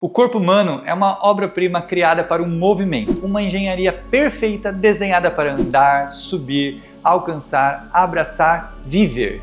O corpo humano é uma obra-prima criada para um movimento, uma engenharia perfeita desenhada para andar, subir, alcançar, abraçar, viver.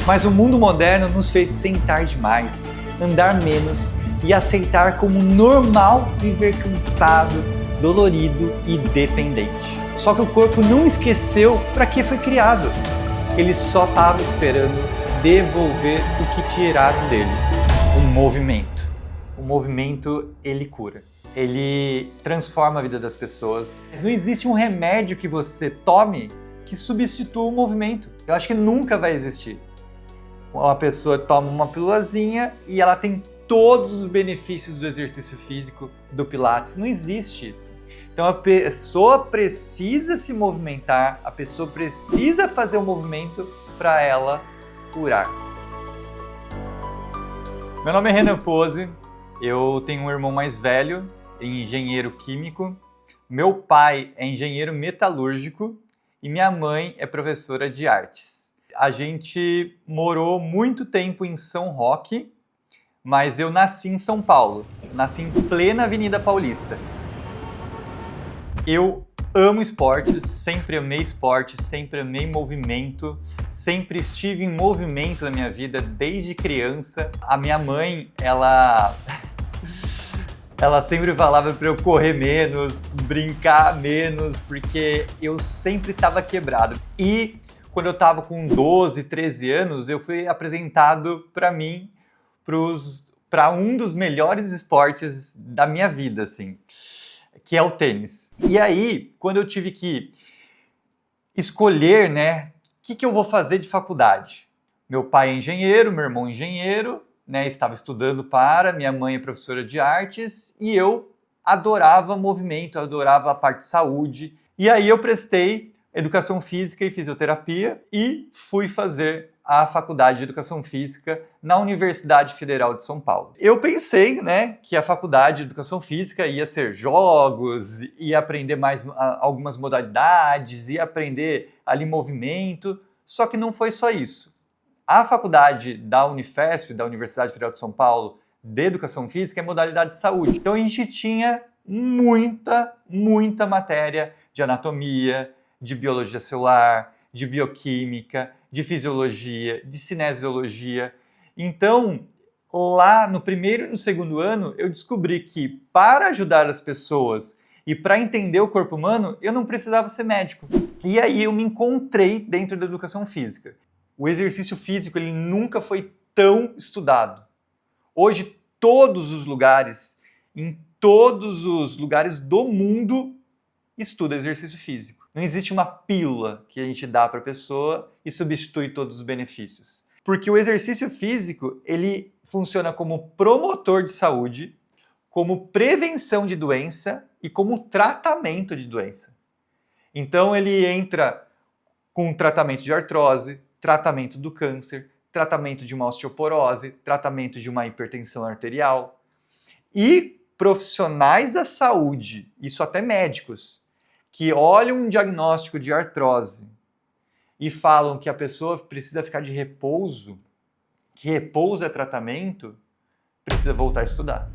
Mas o mundo moderno nos fez sentar demais, andar menos e aceitar como normal viver cansado, dolorido e dependente. Só que o corpo não esqueceu para que foi criado. Ele só estava esperando devolver o que tiraram dele, o movimento. O movimento, ele cura. Ele transforma a vida das pessoas. Não existe um remédio que você tome que substitua o movimento. Eu acho que nunca vai existir. Uma pessoa toma uma pílulazinha e ela tem todos os benefícios do exercício físico, do Pilates. Não existe isso. Então a pessoa precisa se movimentar, a pessoa precisa fazer o movimento para ela curar. Meu nome é Renan Pose. Eu tenho um irmão mais velho, engenheiro químico. Meu pai é engenheiro metalúrgico e minha mãe é professora de artes. A gente morou muito tempo em São Roque, mas eu nasci em São Paulo. Nasci em plena Avenida Paulista. Eu amo esportes, sempre amei movimento, sempre estive em movimento na minha vida desde criança. A minha mãe, ela sempre falava para eu correr menos, brincar menos, porque eu sempre estava quebrado. E quando eu estava com 12, 13 anos, eu fui apresentado para mim para um dos melhores esportes da minha vida, assim, que é o tênis. E aí, quando eu tive que escolher, né, o que eu vou fazer de faculdade? Meu pai é engenheiro, meu irmão é engenheiro, né, estava estudando minha mãe é professora de artes e eu adorava movimento, eu adorava a parte de saúde. E aí eu prestei educação física e fisioterapia e fui fazer a faculdade de educação física na Universidade Federal de São Paulo. Eu pensei, né, que a faculdade de educação física ia ser jogos, ia aprender mais algumas modalidades, ia aprender ali movimento, só que não foi só isso. A faculdade da Unifesp, da Universidade Federal de São Paulo, de Educação Física, é modalidade de saúde. Então a gente tinha muita matéria de anatomia, de biologia celular, de bioquímica, de fisiologia, de cinesiologia. Então, lá no primeiro e no segundo ano, eu descobri que para ajudar as pessoas e para entender o corpo humano, eu não precisava ser médico. E aí eu me encontrei dentro da educação física. O exercício físico ele nunca foi tão estudado. Hoje, em todos os lugares do mundo, estuda exercício físico. Não existe uma pílula que a gente dá para a pessoa e substitui todos os benefícios. Porque o exercício físico, ele funciona como promotor de saúde, como prevenção de doença e como tratamento de doença. Então ele entra com tratamento de artrose, tratamento do câncer, tratamento de uma osteoporose, tratamento de uma hipertensão arterial. E profissionais da saúde, isso até médicos, que olham um diagnóstico de artrose e falam que a pessoa precisa ficar de repouso, que repouso é tratamento, precisa voltar a estudar.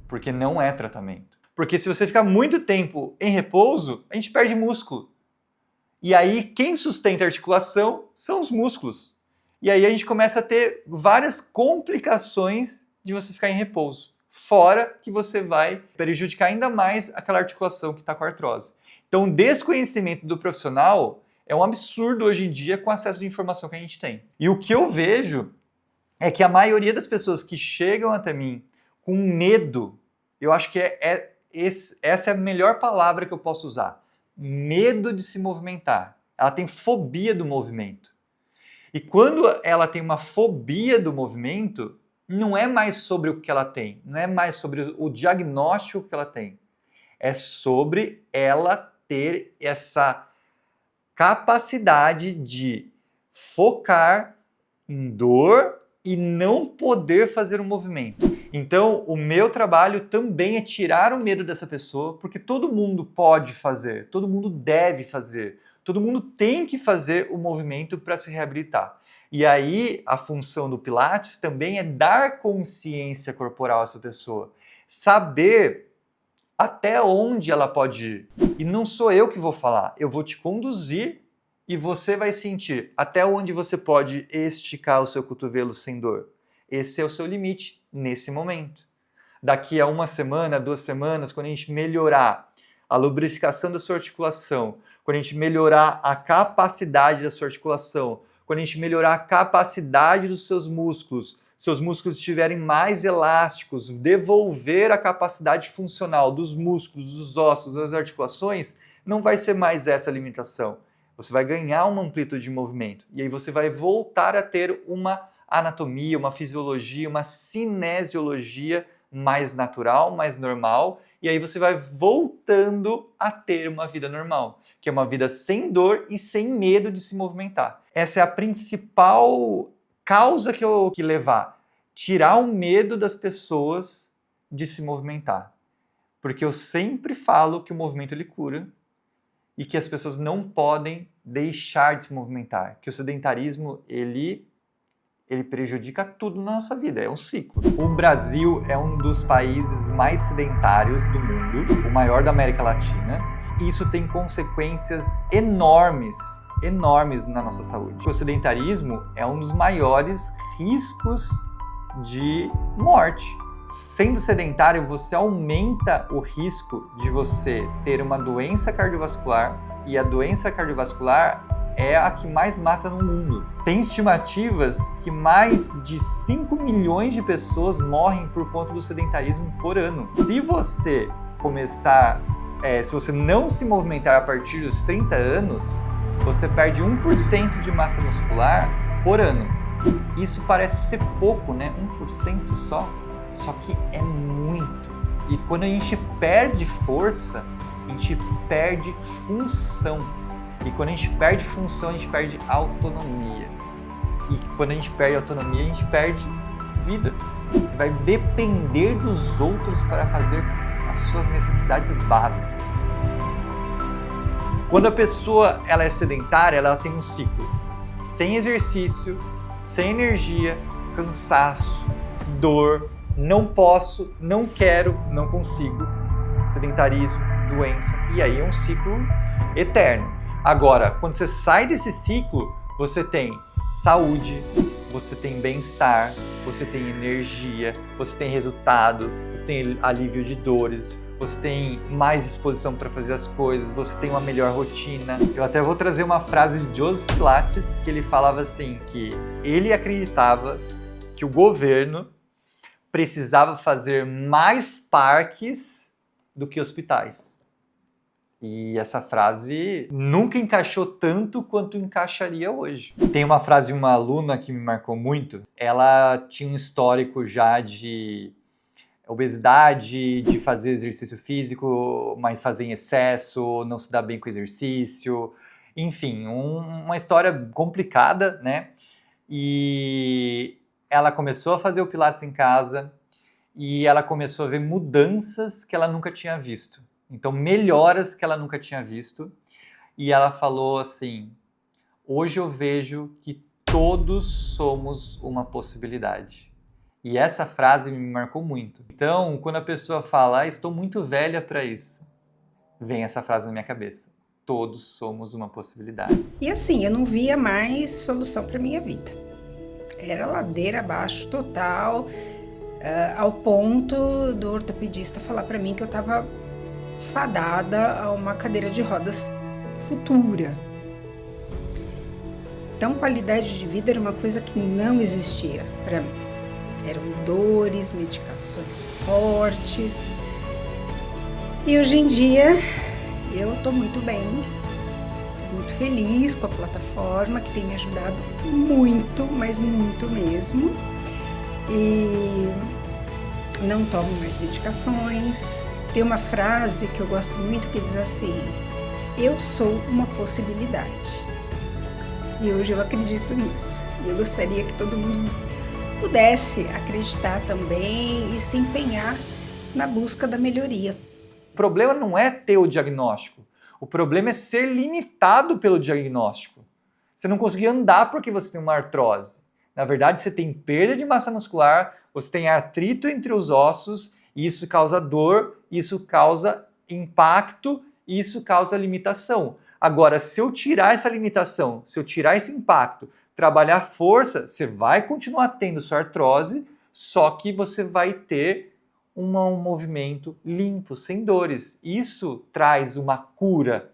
Porque não é tratamento. Porque se você ficar muito tempo em repouso, a gente perde músculo. E aí, quem sustenta a articulação são os músculos. E aí a gente começa a ter várias complicações de você ficar em repouso. Fora que você vai prejudicar ainda mais aquela articulação que está com artrose. Então, o desconhecimento do profissional é um absurdo hoje em dia com o acesso de informação que a gente tem. E o que eu vejo é que a maioria das pessoas que chegam até mim com medo, eu acho que essa é a melhor palavra que eu posso usar. Medo de se movimentar. Ela tem fobia do movimento. E quando ela tem uma fobia do movimento, não é mais sobre o que ela tem, não é mais sobre o diagnóstico que ela tem. É sobre ela ter essa capacidade de focar em dor e não poder fazer um movimento. Então, o meu trabalho também é tirar o medo dessa pessoa, porque todo mundo pode fazer, todo mundo deve fazer, todo mundo tem que fazer o movimento para se reabilitar. E aí, a função do Pilates também é dar consciência corporal a essa pessoa. saber até onde ela pode ir. E não sou eu que vou falar, eu vou te conduzir e você vai sentir até onde você pode esticar o seu cotovelo sem dor. Esse é o seu limite nesse momento. Daqui a 1 semana, 2 semanas, quando a gente melhorar a lubrificação da sua articulação, quando a gente melhorar a capacidade da sua articulação, quando a gente melhorar a capacidade dos seus músculos estiverem mais elásticos, devolver a capacidade funcional dos músculos, dos ossos, das articulações, não vai ser mais essa limitação. Você vai ganhar uma amplitude de movimento e aí você vai voltar a ter uma anatomia, uma fisiologia, uma cinesiologia mais natural, mais normal, e aí você vai voltando a ter uma vida normal, que é uma vida sem dor e sem medo de se movimentar. Essa é a principal causa que eu que levar, tirar o medo das pessoas de se movimentar. Porque eu sempre falo que o movimento ele cura e que as pessoas não podem deixar de se movimentar, que o sedentarismo ele prejudica tudo na nossa vida, é um ciclo. O Brasil é um dos países mais sedentários do mundo, o maior da América Latina. E isso tem consequências enormes na nossa saúde. O sedentarismo é um dos maiores riscos de morte. Sendo sedentário, você aumenta o risco de você ter uma doença cardiovascular, e a doença cardiovascular é a que mais mata no mundo. Tem estimativas que mais de 5 milhões de pessoas morrem por conta do sedentarismo por ano. Se você se você não se movimentar a partir dos 30 anos, você perde 1% de massa muscular por ano. Isso parece ser pouco, né? 1% só que é muito. E quando a gente perde força, a gente perde função. E quando a gente perde função, a gente perde autonomia. E quando a gente perde autonomia, a gente perde vida. Você vai depender dos outros para fazer as suas necessidades básicas. Quando a pessoa ela é sedentária, ela tem um ciclo sem exercício, sem energia, cansaço, dor, não posso, não quero, não consigo, sedentarismo, doença, e aí é um ciclo eterno. Agora, quando você sai desse ciclo, você tem saúde, você tem bem-estar, você tem energia, você tem resultado, você tem alívio de dores, você tem mais disposição para fazer as coisas, você tem uma melhor rotina. Eu até vou trazer uma frase de Joseph Pilates, que ele falava assim, que ele acreditava que o governo precisava fazer mais parques do que hospitais. E essa frase nunca encaixou tanto quanto encaixaria hoje. Tem uma frase de uma aluna que me marcou muito. Ela tinha um histórico já de obesidade, de fazer exercício físico, mas fazer em excesso, não se dar bem com o exercício. Enfim, uma história complicada, né? E ela começou a fazer o Pilates em casa e ela começou a ver mudanças que ela nunca tinha visto. Então, melhoras que ela nunca tinha visto. E ela falou assim, hoje eu vejo que todos somos uma possibilidade. E essa frase me marcou muito. Então, quando a pessoa fala, estou muito velha para isso, vem essa frase na minha cabeça. Todos somos uma possibilidade. E assim, eu não via mais solução para minha vida. Era ladeira abaixo total, ao ponto do ortopedista falar para mim que eu estava fadada a uma cadeira de rodas futura. Então, qualidade de vida era uma coisa que não existia para mim. Eram dores, medicações fortes. E hoje em dia, eu estou muito bem, estou muito feliz com a plataforma, que tem me ajudado muito, mas muito mesmo. E não tomo mais medicações. Tem uma frase que eu gosto muito que diz assim, eu sou uma possibilidade. E hoje eu acredito nisso. E eu gostaria que todo mundo pudesse acreditar também e se empenhar na busca da melhoria. O problema não é ter o diagnóstico. O problema é ser limitado pelo diagnóstico. Você não conseguir andar porque você tem uma artrose. Na verdade, você tem perda de massa muscular, você tem artrito entre os ossos Isso causa dor, isso causa impacto, isso causa limitação. Agora, se eu tirar essa limitação, se eu tirar esse impacto, trabalhar força, você vai continuar tendo sua artrose, só que você vai ter um movimento limpo, sem dores. Isso traz uma cura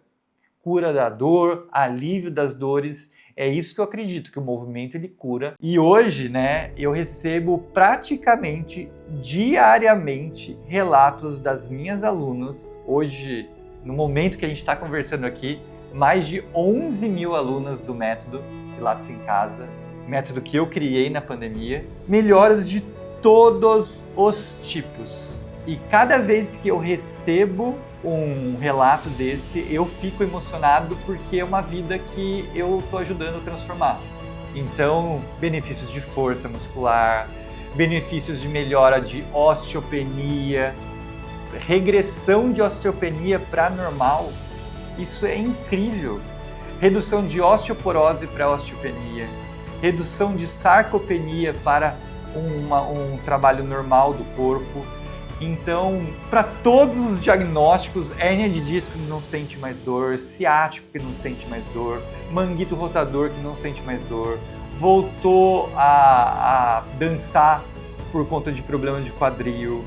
da dor, alívio das dores. É isso que eu acredito, que o movimento ele cura. E hoje, né, eu recebo praticamente diariamente relatos das minhas alunas. Hoje, no momento que a gente está conversando aqui, mais de 11 mil alunas do método Pilates em Casa, método que eu criei na pandemia, melhoras de todos os tipos. E cada vez que eu recebo um relato desse, eu fico emocionado porque é uma vida que eu estou ajudando a transformar. Então, benefícios de força muscular, benefícios de melhora de osteopenia, regressão de osteopenia para normal, isso é incrível. Redução de osteoporose para osteopenia, redução de sarcopenia para um trabalho normal do corpo. Então, para todos os diagnósticos, hérnia de disco que não sente mais dor, ciático que não sente mais dor, manguito rotador que não sente mais dor, voltou a dançar por conta de problema de quadril,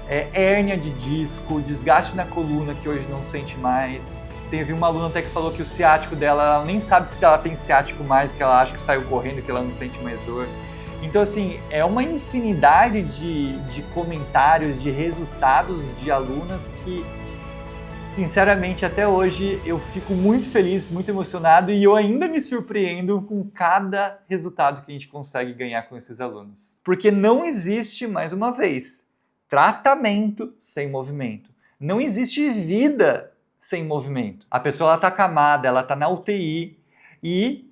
hérnia de disco, desgaste na coluna que hoje não sente mais. Teve uma aluna até que falou que o ciático dela, ela nem sabe se ela tem ciático mais, que ela acha que saiu correndo, que ela não sente mais dor. Então, assim, é uma infinidade de comentários, de resultados de alunas que, sinceramente, até hoje eu fico muito feliz, muito emocionado e eu ainda me surpreendo com cada resultado que a gente consegue ganhar com esses alunos. Porque não existe, mais uma vez, tratamento sem movimento. Não existe vida sem movimento. A pessoa está acamada, ela está na UTI e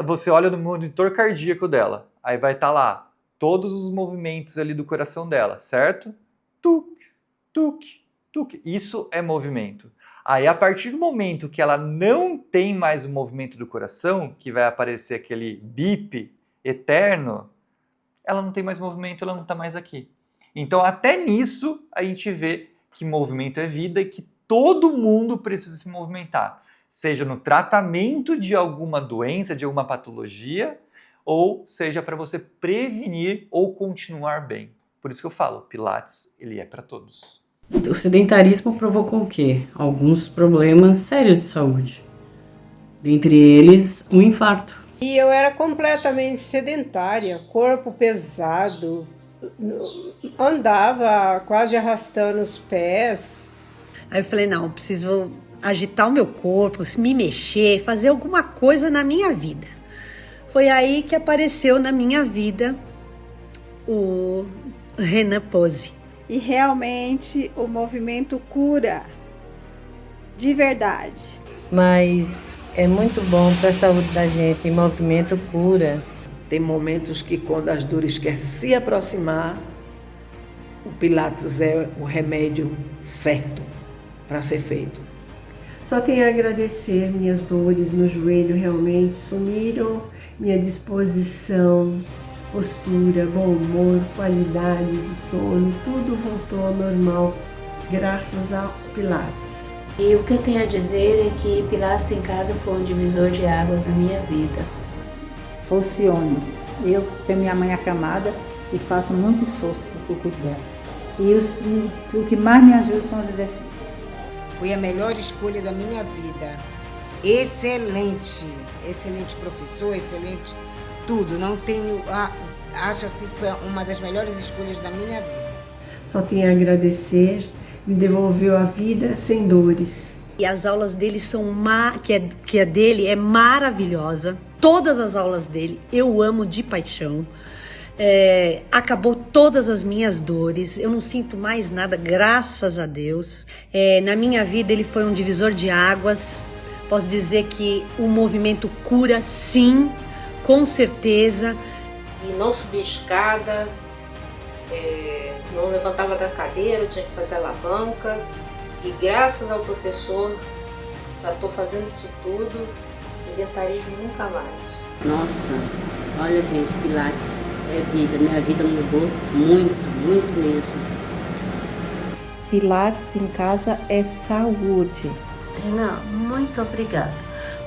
você olha no monitor cardíaco dela. Aí vai estar lá todos os movimentos ali do coração dela, certo? Tuc, tuc, tuc. Isso é movimento. Aí a partir do momento que ela não tem mais o movimento do coração, que vai aparecer aquele bip eterno, ela não tem mais movimento, ela não está mais aqui. Então até nisso a gente vê que movimento é vida e que todo mundo precisa se movimentar. Seja no tratamento de alguma doença, de alguma patologia, ou seja para você prevenir ou continuar bem. Por isso que eu falo, Pilates, ele é para todos. O sedentarismo provocou o quê? Alguns problemas sérios de saúde. Dentre eles, um infarto. E eu era completamente sedentária, corpo pesado, andava quase arrastando os pés. Aí eu falei, não, eu preciso agitar o meu corpo, me mexer, fazer alguma coisa na minha vida. Foi aí que apareceu na minha vida o Renan Pose. E realmente o movimento cura, de verdade. Mas é muito bom para a saúde da gente, e movimento cura. Tem momentos que quando as dores querem se aproximar, o Pilates é o remédio certo para ser feito. Só tenho a agradecer, minhas dores no joelho realmente sumiram, minha disposição, postura, bom humor, qualidade de sono, tudo voltou ao normal, graças ao Pilates. E o que eu tenho a dizer é que Pilates em Casa foi um divisor de águas na minha vida. Funciona. Eu tenho minha mãe acamada e faço muito esforço para cuidar dela. E o que mais me ajuda são os exercícios. Foi a melhor escolha da minha vida. Excelente, excelente professor, excelente tudo. Não tenho, acho assim que foi uma das melhores escolhas da minha vida. Só tenho a agradecer, me devolveu a vida sem dores. E as aulas dele são que a dele é maravilhosa. Todas as aulas dele eu amo de paixão. Acabou todas as minhas dores, eu não sinto mais nada, graças a Deus. Na minha vida ele foi um divisor de águas. Posso dizer que o movimento cura, sim, com certeza. E não subia escada, não levantava da cadeira, tinha que fazer alavanca. E graças ao professor, já estou fazendo isso tudo, sedentarismo nunca mais. Nossa, olha gente, Pilates é vida, minha vida mudou muito, muito mesmo. Pilates em casa é saúde. Renan, muito obrigada,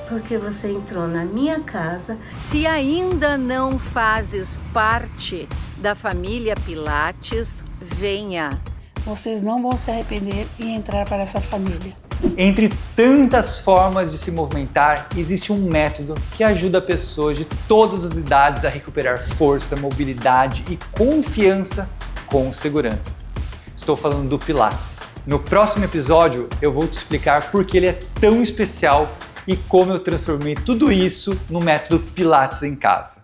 porque você entrou na minha casa. Se ainda não fazes parte da família Pilates, venha. Vocês não vão se arrepender em entrar para essa família. Entre tantas formas de se movimentar, existe um método que ajuda pessoas de todas as idades a recuperar força, mobilidade e confiança com segurança. Estou falando do Pilates. No próximo episódio, eu vou te explicar por que ele é tão especial e como eu transformei tudo isso no método Pilates em casa.